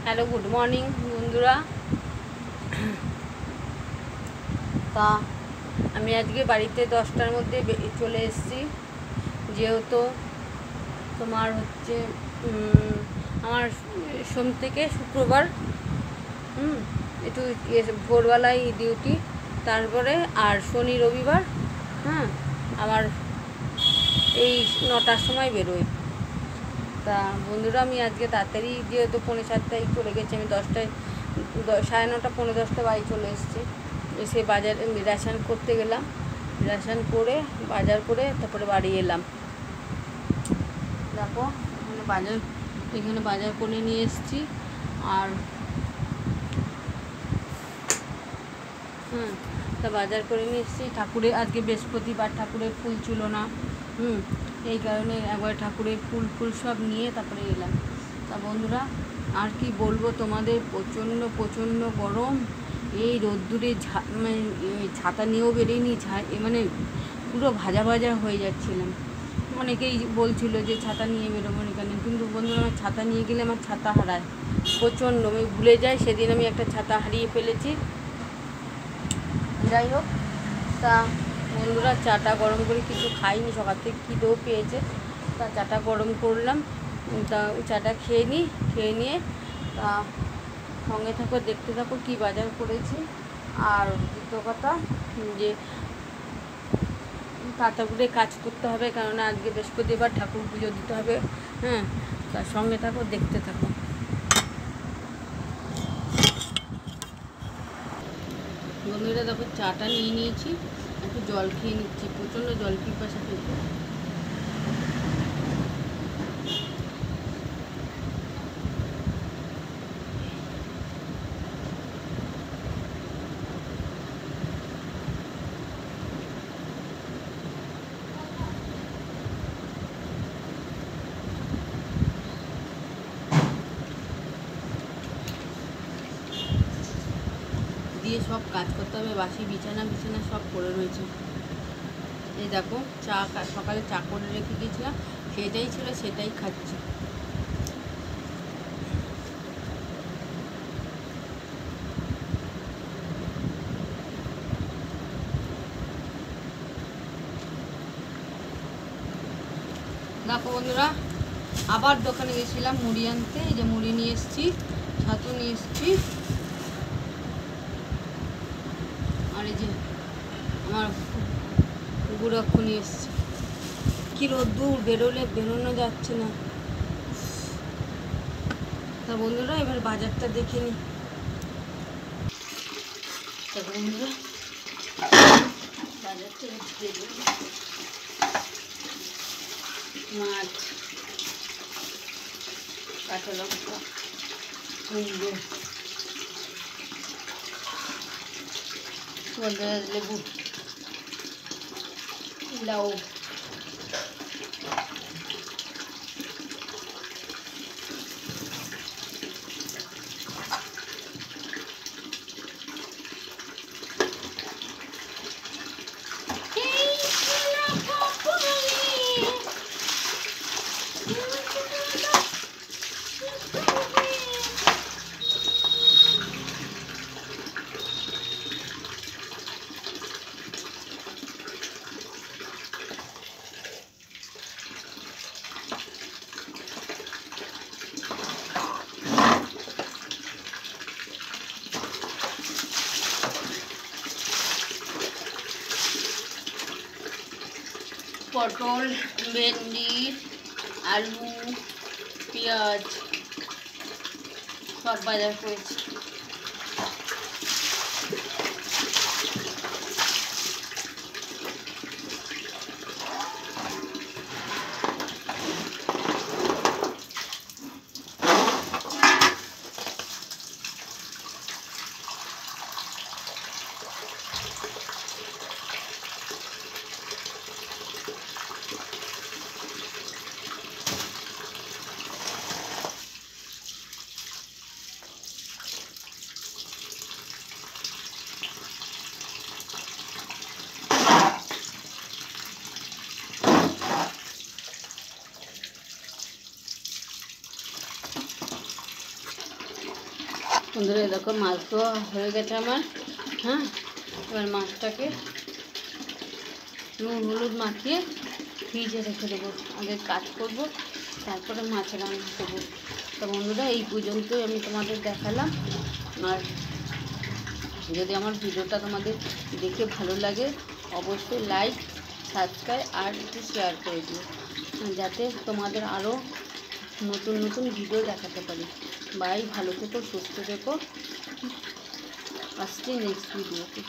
Hello, good morning বন্ধুরা। তা আমি আজকে বাড়িতে 10টার মধ্যে চলে এসেছি, যেহেতু তোমার হচ্ছে আমার সোম থেকে শুক্রবার একটু ভোরবেলায় ডিউটি, তারপরে আর শনি রবিবার আমার এই 9টার সময় বেরোয়। তা বন্ধুরা, আমি আজকে তাড়াতাড়ি, যেহেতু 6:45 চলে গেছে, আমি 10টায় 9:30 10:15 বাড়ি চলে এসেছি। এসে বাজারে রেশন করতে গেলাম, রেশন করে বাজার করে তারপরে বাড়ি এলাম। দেখো এখানে বাজার করে নিয়ে এসেছি। আর তা বাজার করে নিয়ে এসেছি। ঠাকুরের আজকে বৃহস্পতিবার, ঠাকুরের ফুল ছিল না, এই কারণে একবার ঠাকুরের ফুল সব নিয়ে তারপরে এলাম। তা বন্ধুরা, আর কি বলবো তোমাদের, প্রচণ্ড গরম। এই রোদ্দুরে ছাতা নিয়েও বেরিয়েনি, মানে পুরো ভাজা হয়ে যাচ্ছিলাম। অনেকেই বলছিল যে ছাতা নিয়ে বেরোবো না কেন, কিন্তু বন্ধুরা, আমার ছাতা নিয়ে গেলে আমার ছাতা হারায় প্রচণ্ড, আমি ভুলে যাই। সেদিন আমি একটা ছাতা হারিয়ে ফেলেছি। যাই হোক, তা বন্ধুরা, চাটা গরম করে কিছু খাইনি, সকাল থেকে খিদেও পেয়েছে। তা চাটা গরম করলাম, তা চাটা খেয়ে নিয়ে তা সঙ্গে থাকো, দেখতে থাকো কী বাজার করেছি। আর দ্বিতীয় কথা, যে তাড়াতাড়ি কাজ করতে হবে, কেননা আজকে বৃহস্পতিবার, ঠাকুর পুজো দিতে হবে। তার সঙ্গে থাকো, দেখতে থাকো। বন্ধুরা দেখো, চাটা নিয়ে নিয়েছি, একটু জল খেয়ে নিচ্ছি, প্রচণ্ড জল পিপাসা পেয়েছে। দিয়ে সব কাজ করতে হবে, বাসি বিছানা সব পড়ে রয়েছে। এই দেখো, সকালে চা করে রেখে দিয়েছিলাম, সেটাই ছিল, সেটাই খাচ্ছি। দেখো বন্ধুরা, আবার দোকানে গেছিলাম মুড়ি আনতে। এই যে মুড়ি নিয়ে এসেছি, ছাতু নিয়ে এসেছি, আর এই যে আমার গুঁড়াক্ষু নিয়ে এসেছি। কি রোদ্দুর, বেরোনো যাচ্ছে না। তা বন্ধুরা, এবার বাজারটা দেখে নিই। তা বন্ধুরা, বাজারটা দেখে মাছ, কাঁচা লঙ্কা, কুমড়ো, লেবু, লাউ, পটল, ভেন্ডি, আলু, পেঁয়াজ সব বাজার করেছি। বন্ধুরা দেখো মাছ ধোয়া হয়ে গেছে আমার। হ্যাঁ, এবার মাছটাকে নুন হলুদ মাখিয়ে ফ্রিজে রেখে দেবো। আগে কাজ করব, তারপরে মাছ রান্না করবো। তো বন্ধুরা এই পর্যন্তই আমি তোমাদের দেখালাম। আর যদি আমার ভিডিওটা তোমাদের দেখে ভালো লাগে অবশ্যই লাইক, সাবস্ক্রাইব আর একটু শেয়ার করে দিও, যাতে তোমাদের আরও নতুন নতুন ভিডিও দেখাতে পারি। বাই, ভালো থেকো, সুস্থ থেকো। আসছি নেক্সট ভিডিওতে।